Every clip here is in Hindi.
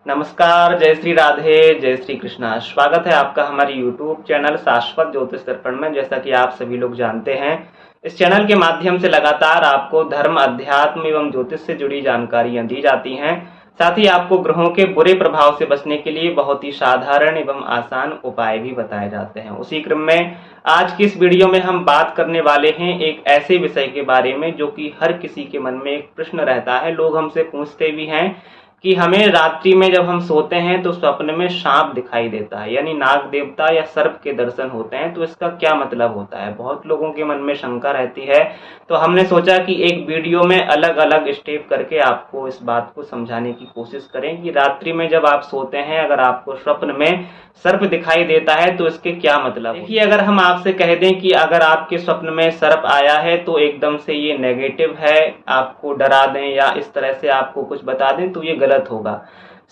नमस्कार, जय श्री राधे, जय श्री कृष्णा। स्वागत है आपका हमारे YouTube चैनल शाश्वत ज्योतिष दर्पण में। जैसा कि आप सभी लोग जानते हैं, इस चैनल के माध्यम से लगातार आपको धर्म, अध्यात्म एवं ज्योतिष से जुड़ी जानकारियां दी जाती हैं। साथ ही आपको ग्रहों के बुरे प्रभाव से बचने के लिए बहुत ही साधारण एवं आसान उपाय भी बताए जाते हैं। उसी क्रम में आज की इस वीडियो में हम बात करने वाले हैं एक ऐसे विषय के बारे में जो कि हर किसी के मन में एक प्रश्न रहता है। लोग हमसे पूछते भी हैं कि हमें रात्रि में जब हम सोते हैं तो स्वप्न में सांप दिखाई देता है, यानी नाग देवता या सर्प के दर्शन होते हैं, तो इसका क्या मतलब होता है। बहुत लोगों के मन में शंका रहती है, तो हमने सोचा कि एक वीडियो में अलग अलग स्टेप करके आपको इस बात को समझाने की कोशिश करें कि रात्रि में जब आप सोते हैं अगर आपको स्वप्न में सर्प दिखाई देता है तो इसके क्या मतलब। देखिए, अगर हम आपसे कह दें कि अगर आपके स्वप्न में सर्प आया है तो एकदम से ये नेगेटिव है, आपको डरा दें या इस तरह से आपको कुछ बता दें, तो ये गलत होगा।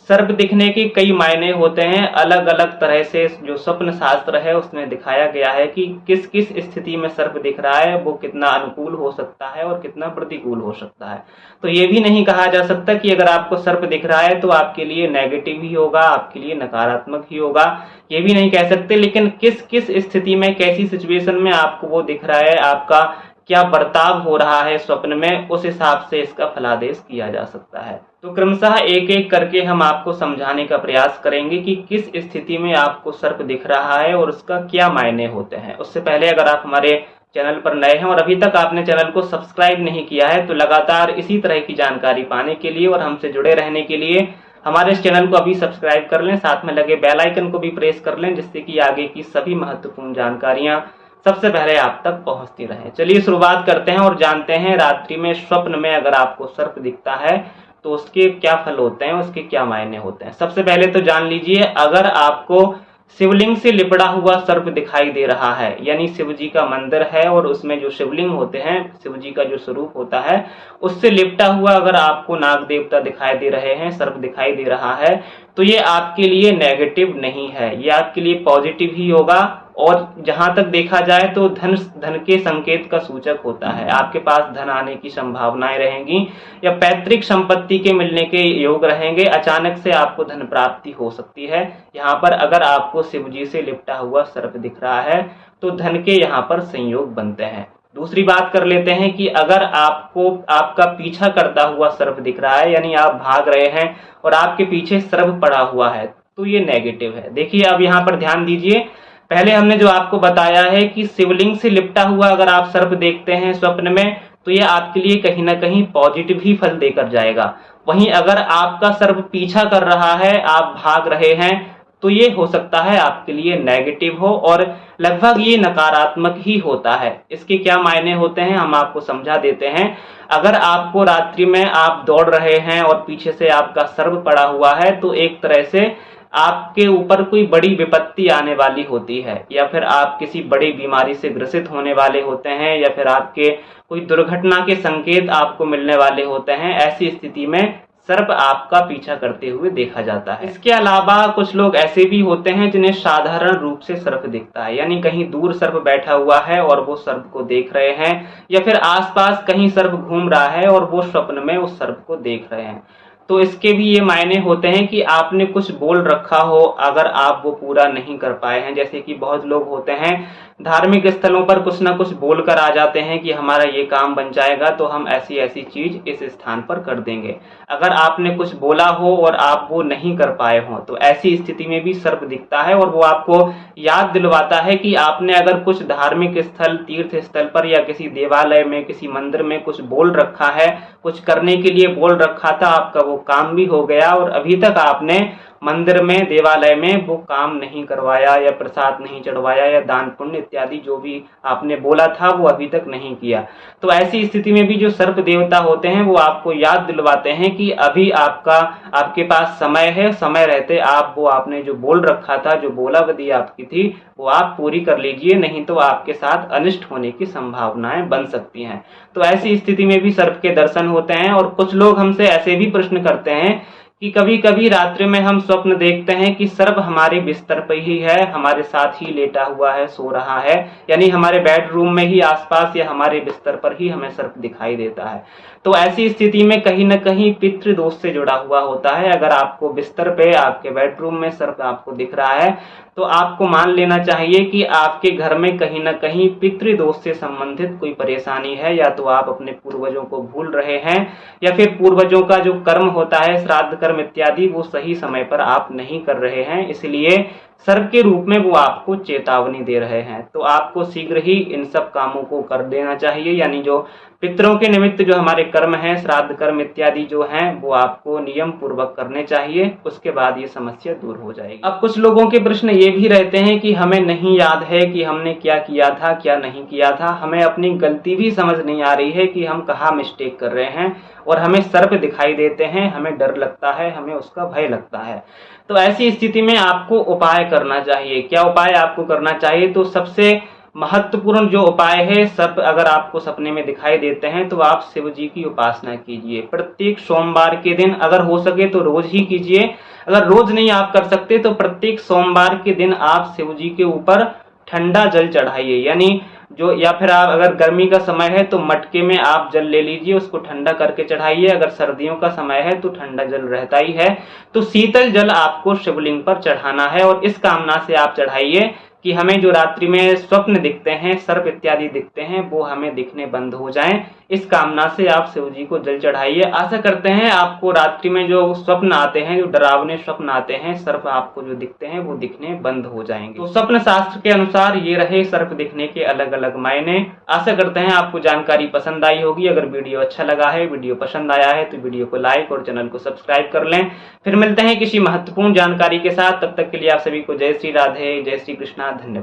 सर्प दिखने के कई मायने होते हैं। अलग अलग तरह से जो स्वप्न शास्त्र है उसमें दिखाया गया है कि किस किस स्थिति में सर्प दिख रहा है, वो कितना अनुकूल हो सकता है और कितना प्रतिकूल हो सकता है। तो ये भी नहीं कहा जा सकता कि अगर आपको सर्प दिख रहा है तो आपके लिए नेगेटिव ही होगा, आपके लिए नकारात्मक ही होगा, ये भी नहीं कह सकते। लेकिन किस किस स्थिति में, कैसी सिचुएशन में आपको वो दिख रहा है, आपका क्या बर्ताव हो रहा है स्वप्न में, उस हिसाब से इसका फलादेश किया जा सकता है। तो क्रमशः एक एक करके हम आपको समझाने का प्रयास करेंगे कि किस स्थिति में आपको सर्प दिख रहा है और उसका क्या मायने होते हैं। उससे पहले अगर आप हमारे चैनल पर नए हैं और अभी तक आपने चैनल को सब्सक्राइब नहीं किया है तो लगातार इसी तरह की जानकारी पाने के लिए और हमसे जुड़े रहने के लिए हमारे इस चैनल को अभी सब्सक्राइब कर लें। साथ में लगे बेल आइकन को भी प्रेस कर लें, जिससे कि आगे की सभी महत्वपूर्ण जानकारियां सबसे पहले आप तक पहुंचती रहे। चलिए शुरुआत करते हैं और जानते हैं रात्रि में स्वप्न में अगर आपको सर्प दिखता है तो उसके क्या फल होते हैं, उसके क्या मायने होते हैं। सबसे पहले तो जान लीजिए, अगर आपको शिवलिंग से लिपटा हुआ सर्प दिखाई दे रहा है, यानी शिव जी का मंदिर है और उसमें जो शिवलिंग होते हैं, शिव जी का जो स्वरूप होता है, उससे लिपटा हुआ अगर आपको नाग देवता दिखाई दे रहे हैं, सर्प दिखाई दे रहा है, तो ये आपके लिए नेगेटिव नहीं है, ये आपके लिए पॉजिटिव ही होगा। और जहां तक देखा जाए तो धन के संकेत का सूचक होता है। आपके पास धन आने की संभावनाएं रहेंगी या पैतृक संपत्ति के मिलने के योग रहेंगे। अचानक से आपको धन प्राप्ति हो सकती है। यहाँ पर अगर आपको शिव जी से लिपटा हुआ सर्प दिख रहा है तो धन के यहाँ पर संयोग बनते हैं। दूसरी बात कर लेते हैं कि अगर आपको आपका पीछा करता हुआ सर्प दिख रहा है, यानी आप भाग रहे हैं और आपके पीछे सर्प पड़ा हुआ है, तो ये नेगेटिव है। देखिए, अब यहाँ पर ध्यान दीजिए, पहले हमने जो आपको बताया है कि शिवलिंग से लिपटा हुआ अगर आप सर्प देखते हैं स्वप्न में तो ये आपके लिए कहीं ना कहीं पॉजिटिव ही फल देकर जाएगा। वहीं अगर आपका सर्प पीछा कर रहा है, आप भाग रहे हैं, तो ये हो सकता है आपके लिए नेगेटिव हो और लगभग ये नकारात्मक ही होता है। इसके क्या मायने होते हैं हम आपको समझा देते हैं। अगर आपको रात्रि में आप दौड़ रहे हैं और पीछे से आपका सर्प पड़ा हुआ है तो एक तरह से आपके ऊपर कोई बड़ी विपत्ति आने वाली होती है, या फिर आप किसी बड़ी बीमारी से ग्रसित होने वाले होते हैं, या फिर आपके कोई दुर्घटना के संकेत आपको मिलने वाले होते हैं। ऐसी स्थिति में सर्प आपका पीछा करते हुए देखा जाता है। इसके अलावा कुछ लोग ऐसे भी होते हैं जिन्हें साधारण रूप से सर्प दिखता है, यानी कहीं दूर सर्प बैठा हुआ है और वो सर्प को देख रहे हैं, या फिर आसपास कहीं सर्प घूम रहा है और वो स्वप्न में उस सर्प को देख रहे हैं। तो इसके भी ये मायने होते हैं कि आपने कुछ बोल रखा हो, अगर आप वो पूरा नहीं कर पाए हैं। जैसे कि बहुत लोग होते हैं धार्मिक स्थलों पर कुछ ना कुछ बोलकर आ जाते हैं कि हमारा ये काम बन जाएगा तो हम ऐसी ऐसी चीज इस स्थान पर कर देंगे। अगर आपने कुछ बोला हो और आप वो नहीं कर पाए हो तो ऐसी स्थिति में भी सर्प दिखता है और वो आपको याद दिलवाता है कि आपने अगर कुछ धार्मिक स्थल, तीर्थ स्थल पर या किसी देवालय में, किसी मंदिर में कुछ बोल रखा है, कुछ करने के लिए बोल रखा था, आपका वो काम भी हो गया और अभी तक आपने मंदिर में, देवालय में वो काम नहीं करवाया या प्रसाद नहीं चढ़वाया या दान पुण्य इत्यादि जो भी आपने बोला था वो अभी तक नहीं किया। तो ऐसी स्थिति में भी जो सर्प देवता होते हैं वो आपको याद दिलवाते हैं कि अभी आपके पास समय है, समय रहते आप वो आपने जो बोल रखा था, जो बोलावदी आपकी थी, वो आप पूरी कर लीजिए, नहीं तो आपके साथ अनिष्ट होने की संभावनाएं बन सकती हैं। तो ऐसी स्थिति में भी सर्प के दर्शन होते हैं। और कुछ लोग हमसे ऐसे भी प्रश्न करते हैं कि कभी कभी रात्रि में हम स्वप्न देखते हैं कि सर्प हमारे बिस्तर पर ही है, हमारे साथ ही लेटा हुआ है, सो रहा है, यानी हमारे बेडरूम में ही आसपास या हमारे बिस्तर पर ही हमें सर्प दिखाई देता है। तो ऐसी स्थिति में कहीं न कहीं पितृदोष से जुड़ा हुआ होता है। अगर आपको बिस्तर पे आपके बेडरूम में सर्प आपको दिख रहा है तो आपको मान लेना चाहिए कि आपके घर में कहीं न कहीं पितृदोष से संबंधित कोई परेशानी है, या तो आप अपने पूर्वजों को भूल रहे हैं या फिर पूर्वजों का जो कर्म होता है, श्राद्ध कर्म इत्यादि, वो सही समय पर आप नहीं कर रहे हैं, इसलिए सर्प के रूप में वो आपको चेतावनी दे रहे हैं। तो आपको शीघ्र ही इन सब कामों को कर देना चाहिए, यानी जो पितरों के निमित्त जो हमारे कर्म हैं, श्राद्ध कर्म इत्यादि जो हैं, वो आपको नियम पूर्वक करने चाहिए। उसके बाद ये समस्या दूर हो जाएगी। अब कुछ लोगों के प्रश्न ये भी रहते हैं कि हमें नहीं याद है कि हमने क्या किया था, क्या नहीं किया था, हमें अपनी गलती भी समझ नहीं आ रही है कि हम कहाँ मिस्टेक कर रहे हैं, और हमें सर्प दिखाई देते हैं, हमें डर लगता है, हमें उसका भय लगता है। तो ऐसी स्थिति में आपको उपाय करना चाहिए। क्या उपाय आपको करना चाहिए? तो सबसे महत्वपूर्ण जो उपाय है, सर्प अगर आपको सपने में दिखाई देते हैं तो आप शिव जी की उपासना कीजिए। प्रत्येक सोमवार के दिन, अगर हो सके तो रोज ही कीजिए। अगर रोज नहीं आप कर सकते तो प्रत्येक सोमवार के दिन आप शिव जी के ऊपर ठंडा जल चढ़ाइए, यानी जो, या फिर आप अगर गर्मी का समय है तो मटके में आप जल ले लीजिए, उसको ठंडा करके चढ़ाइए। अगर सर्दियों का समय है तो ठंडा जल रहता ही है, तो शीतल जल आपको शिवलिंग पर चढ़ाना है। और इस कामना से आप चढ़ाइए कि हमें जो रात्रि में स्वप्न दिखते हैं, सर्प इत्यादि दिखते हैं, वो हमें दिखने बंद हो जाएं। इस कामना से आप शिव जी को जल चढ़ाइए। आशा करते हैं आपको रात्रि में जो स्वप्न आते हैं, जो डरावने स्वप्न आते हैं, सर्प आपको जो दिखते हैं वो दिखने बंद हो जाएंगे। तो स्वप्न शास्त्र के अनुसार ये रहे सर्प दिखने के अलग अलग मायने। आशा करते हैं आपको जानकारी पसंद आई होगी। अगर वीडियो अच्छा लगा है, वीडियो पसंद आया है तो वीडियो को लाइक और चैनल को सब्सक्राइब कर लें। फिर मिलते हैं किसी महत्वपूर्ण जानकारी के साथ। तब तक के लिए आप सभी को जय श्री राधे, जय श्री कृष्णा, धन्यवाद।